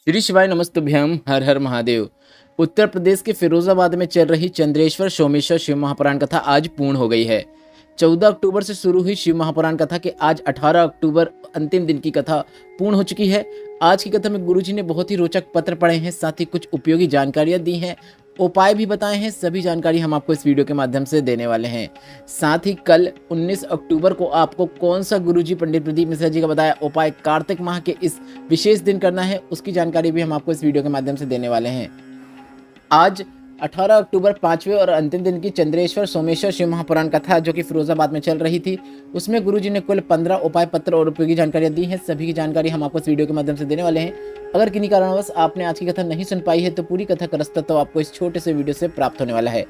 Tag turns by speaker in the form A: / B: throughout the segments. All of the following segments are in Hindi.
A: श्री शिवाय नमस्तुभ्यम हर हर महादेव। उत्तर प्रदेश के फिरोजाबाद में चल रही चंद्रेश्वर सोमेश्वर शिव महापुराण कथा आज पूर्ण हो गई है। 14 अक्टूबर से शुरू हुई शिव महापुराण कथा के आज 18 अक्टूबर अंतिम दिन की कथा पूर्ण हो चुकी है। आज की कथा में गुरुजी ने बहुत ही रोचक पत्र पढ़े हैं, साथ ही कुछ उपयोगी जानकारियां दी हैं, उपाय भी बताए हैं। सभी जानकारी हम आपको इस वीडियो के माध्यम से देने वाले हैं। साथ ही कल 19 अक्टूबर को आपको कौन सा गुरुजी पंडित प्रदीप मिश्रा जी का बताया उपाय कार्तिक माह के इस विशेष दिन करना है, उसकी जानकारी भी हम आपको इस वीडियो के माध्यम से देने वाले हैं। आज 18 अक्टूबर 5वें और अंतिम दिन की चंद्रेश्वर सोमेश्वर शिव महापुराण कथा जो कि फिरोजाबाद में चल रही थी, उसमें गुरुजी ने कुल 15 उपाय पत्र और उपयोगी जानकारियां दी हैं। सभी की जानकारी हम आपको इस वीडियो के माध्यम से देने वाले हैं। अगर किन्हीं कारणवश आपने आज की कथा नहीं सुन पाई है तो पूरी कथा का रास्ता तो आपको इस छोटे से वीडियो से प्राप्त होने वाला है।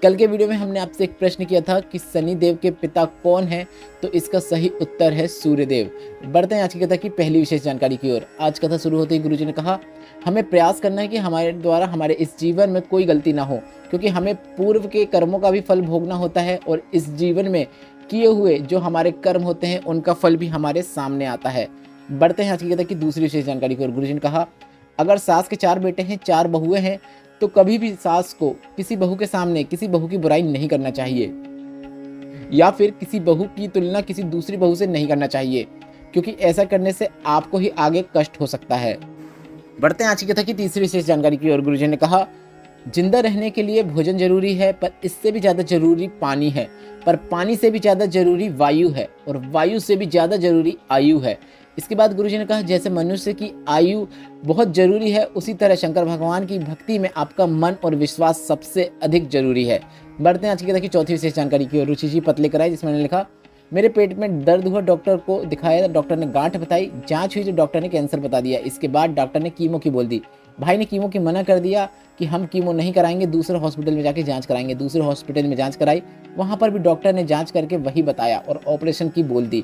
A: कल के वीडियो में हमने आपसे एक प्रश्न किया था कि शनि देव के पिता कौन है, तो इसका सही उत्तर है सूर्यदेव। बढ़ते हैं आज की कथा की पहली विशेष जानकारी की ओर। आज कथा शुरू होते ही गुरुजी ने कहा, हमें प्रयास करना है कि हमारे द्वारा हमारे इस जीवन में कोई गलती ना हो, क्योंकि हमें पूर्व के कर्मों का भी फल भोगना होता है और इस जीवन में किए हुए जो हमारे कर्म होते हैं उनका फल भी हमारे सामने आता है। बढ़ते हैं आज की कथा की दूसरी विशेष जानकारी की ओर। गुरुजी ने कहा, अगर सास के 4 बेटे हैं, 4 बहुएं हैं, तो कभी भी सास को किसी बहू के सामने किसी बहू की बुराई नहीं करना चाहिए, या फिर किसी बहू की तुलना किसी दूसरी बहू से नहीं करना चाहिए, क्योंकि ऐसा करने से आपको ही आगे कष्ट हो सकता है। बढ़ते हैं आज की कथा की तीसरी विशेष जानकारी की ओर। गुरुजी ने कहा, जिंदा रहने के लिए भोजन जरूरी है, पर इससे भी ज़्यादा जरूरी पानी है, पर पानी से भी ज़्यादा जरूरी वायु है, और वायु से भी ज़्यादा जरूरी आयु है। इसके बाद गुरुजी ने कहा, जैसे मनुष्य की आयु बहुत जरूरी है, उसी तरह शंकर भगवान की भक्ति में आपका मन और विश्वास सबसे अधिक जरूरी है। बढ़ते हैं आज की कथा की चौथी विशेष जानकारी की ओर। रुचि जी पत्र लेकर आए, जिसमें लिखा, मेरे पेट में दर्द हुआ, डॉक्टर को दिखाया, डॉक्टर ने गांठ बताई, जांच हुई तो डॉक्टर ने कैंसर बता दिया। इसके बाद डॉक्टर ने कीमो की बोल दी। भाई ने कीमो की मना कर दिया कि हम कीमो नहीं कराएंगे, दूसरे हॉस्पिटल में जाके जांच कराएंगे। दूसरे हॉस्पिटल में जांच कराई, वहाँ पर भी डॉक्टर ने जांच करके वही बताया और ऑपरेशन की बोल दी।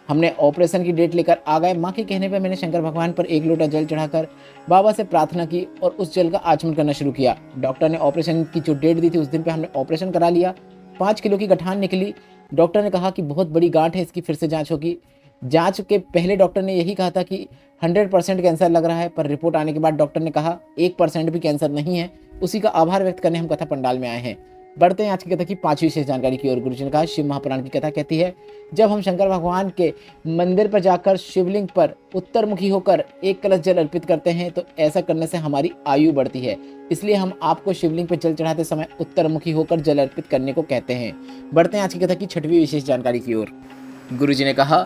A: हमने ऑपरेशन की डेट लेकर आ गए। माँ के कहने पर मैंने शंकर भगवान पर 1 लोटा जल चढ़ाकर बाबा से प्रार्थना की और उस जल का आचमन करना शुरू किया। डॉक्टर ने ऑपरेशन की जो डेट दी थी उस दिन पे हमने ऑपरेशन करा लिया। 5 किलो की गठान निकली। डॉक्टर ने कहा कि बहुत बड़ी गांठ है, इसकी फिर से जांच होगी। जांच के पहले डॉक्टर ने यही कहा था कि 100% कैंसर लग रहा है, पर रिपोर्ट आने के बाद डॉक्टर ने कहा 1% भी कैंसर नहीं है। उसी का आभार व्यक्त करने हम कथा पंडाल में आए हैं। बढ़ते हैं आज की कथा की 5वीं विशेष जानकारी की ओर। गुरुजी ने कहा, शिव महापुराण की कथा कहती है, जब हम शंकर भगवान के मंदिर पर जाकर शिवलिंग पर उत्तरमुखी होकर 1 कलश जल अर्पित करते हैं, तो ऐसा करने से हमारी आयु बढ़ती है। इसलिए हम आपको शिवलिंग पर जल चढ़ाते समय उत्तरमुखी होकर जल अर्पित करने को कहते हैं। बढ़ते हैं आज की कथा की 6वीं विशेष जानकारी की ओर। गुरुजी ने कहा,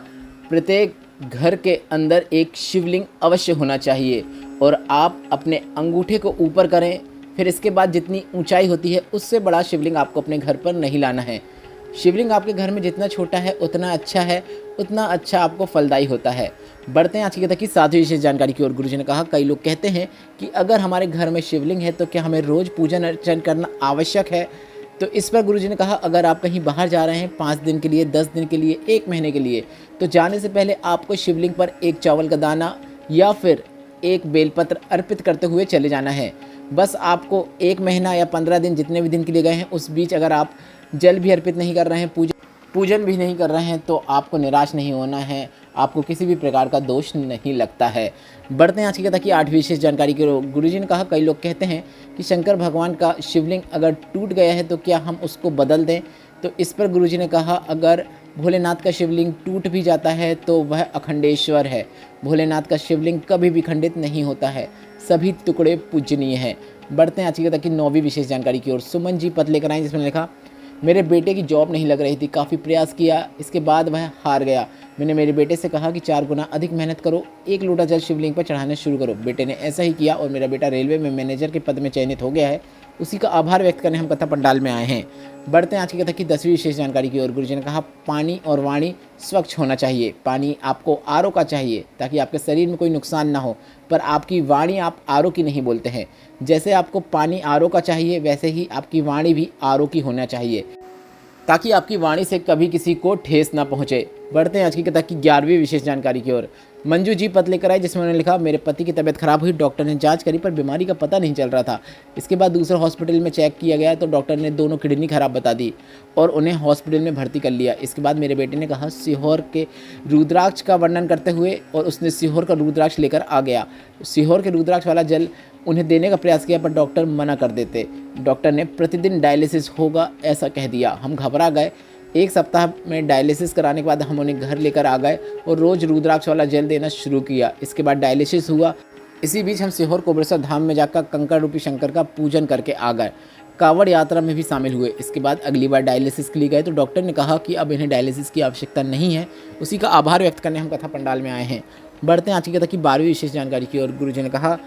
A: प्रत्येक घर के अंदर एक शिवलिंग अवश्य होना चाहिए और आप अपने अंगूठे को ऊपर करें। फिर इसके बाद जितनी ऊंचाई होती है उससे बड़ा शिवलिंग आपको अपने घर पर नहीं लाना है। शिवलिंग आपके घर में जितना छोटा है उतना अच्छा है, उतना अच्छा आपको फलदायी होता है। बढ़ते हैं आज की कथा की 7वीं विशेष जानकारी की ओर। गुरुजी ने कहा, कई लोग कहते हैं कि अगर हमारे घर में शिवलिंग है तो क्या हमें रोज़ पूजन अर्चन करना आवश्यक है। तो इस पर गुरुजी ने कहा, अगर आप कहीं बाहर जा रहे हैं 5 दिन के लिए, 10 दिन के लिए, 1 महीने के लिए, तो जाने से पहले आपको शिवलिंग पर 1 चावल का दाना या फिर 1 बेलपत्र अर्पित करते हुए चले जाना है। बस आपको 1 महीना या 15 दिन जितने भी दिन के लिए गए हैं उस बीच अगर आप जल भी अर्पित नहीं कर रहे हैं, पूजन भी नहीं कर रहे हैं, तो आपको निराश नहीं होना है, आपको किसी भी प्रकार का दोष नहीं लगता है। बढ़ते हैं आज की कथा की 8वीं विशेष जानकारी की ओर। गुरुजी ने कहा, कई लोग कहते हैं कि शंकर भगवान का शिवलिंग अगर टूट गया है तो क्या हम उसको बदल दें। तो इस पर गुरुजी ने कहा, अगर भोलेनाथ का शिवलिंग टूट भी जाता है तो वह अखंडेश्वर है। भोलेनाथ का शिवलिंग कभी भी खंडित नहीं होता है, सभी टुकड़े पूजनीय हैं। बढ़ते हैं आज की कथा की 9वीं विशेष जानकारी की ओर। सुमन जी पत्र लेकर आए, जिसमें लिखा, मेरे बेटे की जॉब नहीं लग रही थी, काफ़ी प्रयास किया, इसके बाद वह हार गया। मैंने मेरे बेटे से कहा कि 4 गुना अधिक मेहनत करो, 1 लोटा जल शिवलिंग पर चढ़ाना शुरू करो। बेटे ने ऐसा ही किया और मेरा बेटा रेलवे में मैनेजर के पद में चयनित हो गया है। उसी का आभार व्यक्त करने हम कथा पंडाल में आए हैं। बढ़ते हैं आज की कथा की 10वीं विशेष जानकारी की ओर। गुरुजी ने कहा, पानी और वाणी स्वच्छ होना चाहिए। पानी आपको आरओ का चाहिए ताकि आपके शरीर में कोई नुकसान ना हो, पर आपकी वाणी आप आरओ की नहीं बोलते हैं। जैसे आपको पानी आरओ का चाहिए, वैसे ही आपकी वाणी भी आरओ की होना चाहिए। ताकि आपकी वाणी से कभी किसी को ठेस ना पहुंचे। बढ़ते हैं आज की कथा की 11वीं विशेष जानकारी की ओर। मंजू जी पत्र लेकर आई जिसमें उन्होंने लिखा, मेरे पति की तबीयत खराब हुई, डॉक्टर ने जांच करी पर बीमारी का पता नहीं चल रहा था। इसके बाद दूसरे हॉस्पिटल में चेक किया गया तो डॉक्टर ने दोनों किडनी खराब बता दी और उन्हें हॉस्पिटल में भर्ती कर लिया। इसके बाद मेरे बेटे ने कहा सीहोर के रुद्राक्ष का वर्णन करते हुए और उसने सीहोर का रुद्राक्ष लेकर आ गया। सीहोर के रुद्राक्ष वाला जल उन्हें देने का प्रयास किया पर डॉक्टर मना कर देते। डॉक्टर ने प्रतिदिन डायलिसिस होगा ऐसा कह दिया। हम घबरा गए। एक सप्ताह में डायलिसिस कराने के बाद हम उन्हें घर लेकर आ गए और रोज़ रुद्राक्ष वाला जल देना शुरू किया। इसके बाद डायलिसिस हुआ। इसी बीच हम सीहोर कोबरेश्वर धाम में जाकर कंकड़ रूपी शंकर का पूजन करके आ गए। कांवड़ यात्रा में भी शामिल हुए। इसके बाद अगली बार डायलिसिस के लिए गए तो डॉक्टर ने कहा कि अब इन्हें डायलिसिस की आवश्यकता नहीं है। उसी का आभार व्यक्त करने हम कथा पंडाल में आए हैं। बढ़ते हैं आज की कथा की 12वीं विशेष जानकारी की ओर। गुरुजी ने कहा,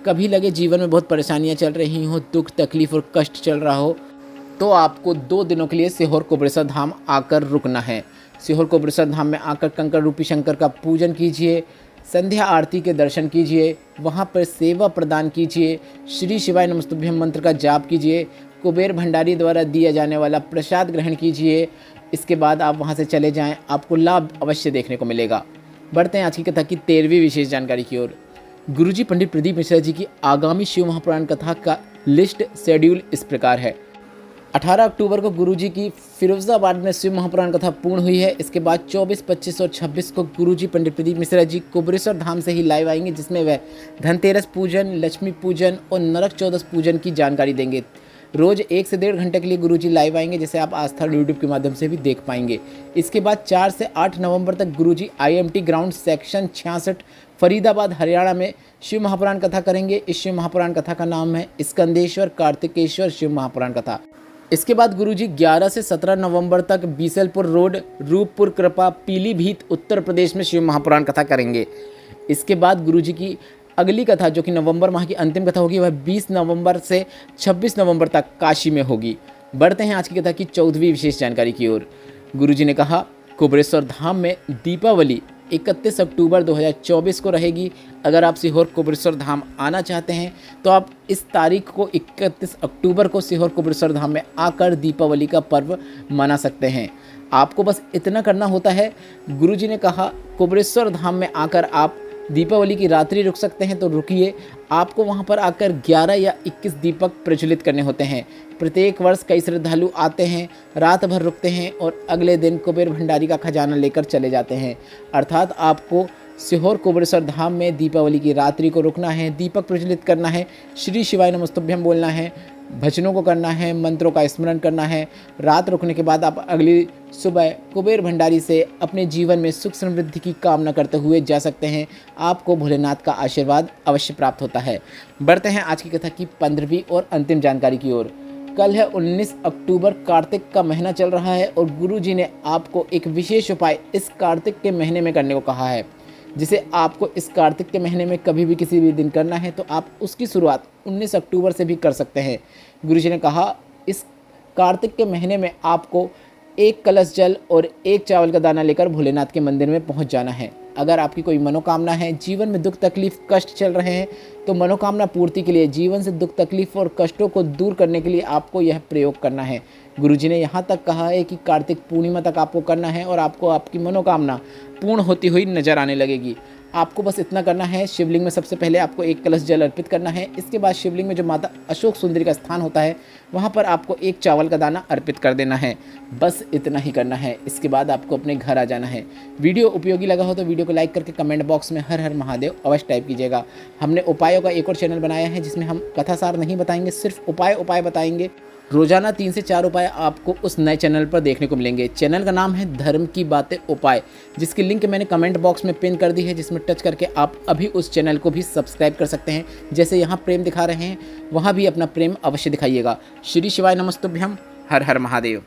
A: कभी लगे जीवन में बहुत परेशानियां चल रही हों, दुख तकलीफ और कष्ट चल रहा हो तो आपको 2 दिनों के लिए सीहोर कोबरेश्वर धाम आकर रुकना है। सीहोर कोबरेश्वर धाम में आकर कंकड़ रूपी शंकर का पूजन कीजिए, संध्या आरती के दर्शन कीजिए, वहाँ पर सेवा प्रदान कीजिए, श्री शिवाय नमस्तुभ्यम मंत्र का जाप कीजिए, कुबेर भंडारी द्वारा दिया जाने वाला प्रसाद ग्रहण कीजिए। इसके बाद आप वहाँ से चले जाएँ, आपको लाभ अवश्य देखने को मिलेगा। बढ़ते हैं आज की कथा की 13वीं विशेष जानकारी की ओर। गुरुजी पंडित प्रदीप मिश्रा जी की आगामी शिव महापुराण कथा का लिस्ट शेड्यूल इस प्रकार है। 18 अक्टूबर को गुरुजी की फिरोजाबाद में शिव महापुराण कथा पूर्ण हुई है। इसके बाद 24, 25 और 26 को गुरुजी पंडित प्रदीप मिश्रा जी कोबरेश्वर धाम से ही लाइव आएंगे, जिसमें वह धनतेरस पूजन, लक्ष्मी पूजन और नरक चौदस पूजन की जानकारी देंगे। रोज़ 1 से 1.5 घंटे के लिए गुरुजी लाइव आएंगे, जिसे आप आस्था यूट्यूब के माध्यम से भी देख पाएंगे। इसके बाद 4 से 8 नवंबर तक गुरुजी IMT ground section 66 Faridabad Haryana में शिव महापुराण कथा करेंगे। इस शिव महापुराण कथा का नाम है स्कंदेश्वर कार्तिकेश्वर शिव महापुराण कथा। इसके बाद गुरुजी 11 से 17 नवंबर तक बीसलपुर रोड, रूपपुर कृपा, पीलीभीत उत्तर प्रदेश में शिव महापुराण कथा करेंगे। इसके बाद गुरुजी की अगली कथा जो कि नवंबर माह की अंतिम कथा होगी वह 20 नवंबर से 26 नवंबर तक काशी में होगी। बढ़ते हैं आज की कथा की 14वीं विशेष जानकारी की ओर। गुरुजी ने कहा, कोबरेश्वर धाम में दीपावली 31 अक्टूबर 2024 को रहेगी। अगर आप सीहोर कोबरेश्वर धाम आना चाहते हैं तो आप इस तारीख को 31 अक्टूबर को सीहोर कोबरेश्वर धाम में आकर दीपावली का पर्व मना सकते हैं। आपको बस इतना करना होता है। गुरुजी ने कहा, कोबरेश्वर धाम में आकर आप दीपावली की रात्रि रुक सकते हैं तो रुकिए। आपको वहां पर आकर 11 या 21 दीपक प्रज्वलित करने होते हैं। प्रत्येक वर्ष कई श्रद्धालु आते हैं, रात भर रुकते हैं और अगले दिन कुबेर भंडारी का खजाना लेकर चले जाते हैं। अर्थात आपको सीहोर कोबरेश्वर धाम में दीपावली की रात्रि को रुकना है, दीपक प्रज्वलित करना है, श्री शिवाय नमस्तुभ्यम बोलना है, भजनों को करना है, मंत्रों का स्मरण करना है। रात रुकने के बाद आप अगली सुबह कुबेर भंडारी से अपने जीवन में सुख समृद्धि की कामना करते हुए जा सकते हैं। आपको भोलेनाथ का आशीर्वाद अवश्य प्राप्त होता है। बढ़ते हैं आज की कथा की 15वीं और अंतिम जानकारी की ओर। कल है 19 अक्टूबर, कार्तिक का महीना चल रहा है और गुरुजी ने आपको एक विशेष उपाय इस कार्तिक के महीने में करने को कहा है, जिसे आपको इस कार्तिक के महीने में कभी भी किसी भी दिन करना है तो आप उसकी शुरुआत 19 अक्टूबर से भी कर सकते हैं। गुरुजी ने कहा, इस कार्तिक के महीने में आपको 1 कलश जल और 1 चावल का दाना लेकर भोलेनाथ के मंदिर में पहुंच जाना है। अगर आपकी कोई मनोकामना है, जीवन में दुख तकलीफ कष्ट चल रहे हैं तो मनोकामना पूर्ति के लिए, जीवन से दुख तकलीफ और कष्टों को दूर करने के लिए आपको यह प्रयोग करना है। गुरुजी ने यहाँ तक कहा है कि कार्तिक पूर्णिमा तक आपको करना है और आपको आपकी मनोकामना पूर्ण होती हुई नजर आने लगेगी। आपको बस इतना करना है, शिवलिंग में सबसे पहले आपको 1 कलश जल अर्पित करना है। इसके बाद शिवलिंग में जो माता अशोक सुंदरी का स्थान होता है वहाँ पर आपको 1 चावल का दाना अर्पित कर देना है। बस इतना ही करना है। इसके बाद आपको अपने घर आ जाना है। वीडियो उपयोगी लगा हो तो वीडियो को लाइक करके कमेंट बॉक्स में हर हर महादेव अवश्य टाइप कीजिएगा। हमने उपायों का एक और चैनल बनाया है जिसमें हम कथासार नहीं बताएंगे, सिर्फ उपाय बताएंगे। रोजाना 3 से 4 उपाय आपको उस नए चैनल पर देखने को मिलेंगे। चैनल का नाम है धर्म की बातें उपाय, जिसकी लिंक मैंने कमेंट बॉक्स में पिन कर दी है, जिसमें टच करके आप अभी उस चैनल को भी सब्सक्राइब कर सकते हैं। जैसे यहाँ प्रेम दिखा रहे हैं वहाँ भी अपना प्रेम अवश्य दिखाइएगा। श्री शिवाय नमस्तुभ्यम। हर हर महादेव।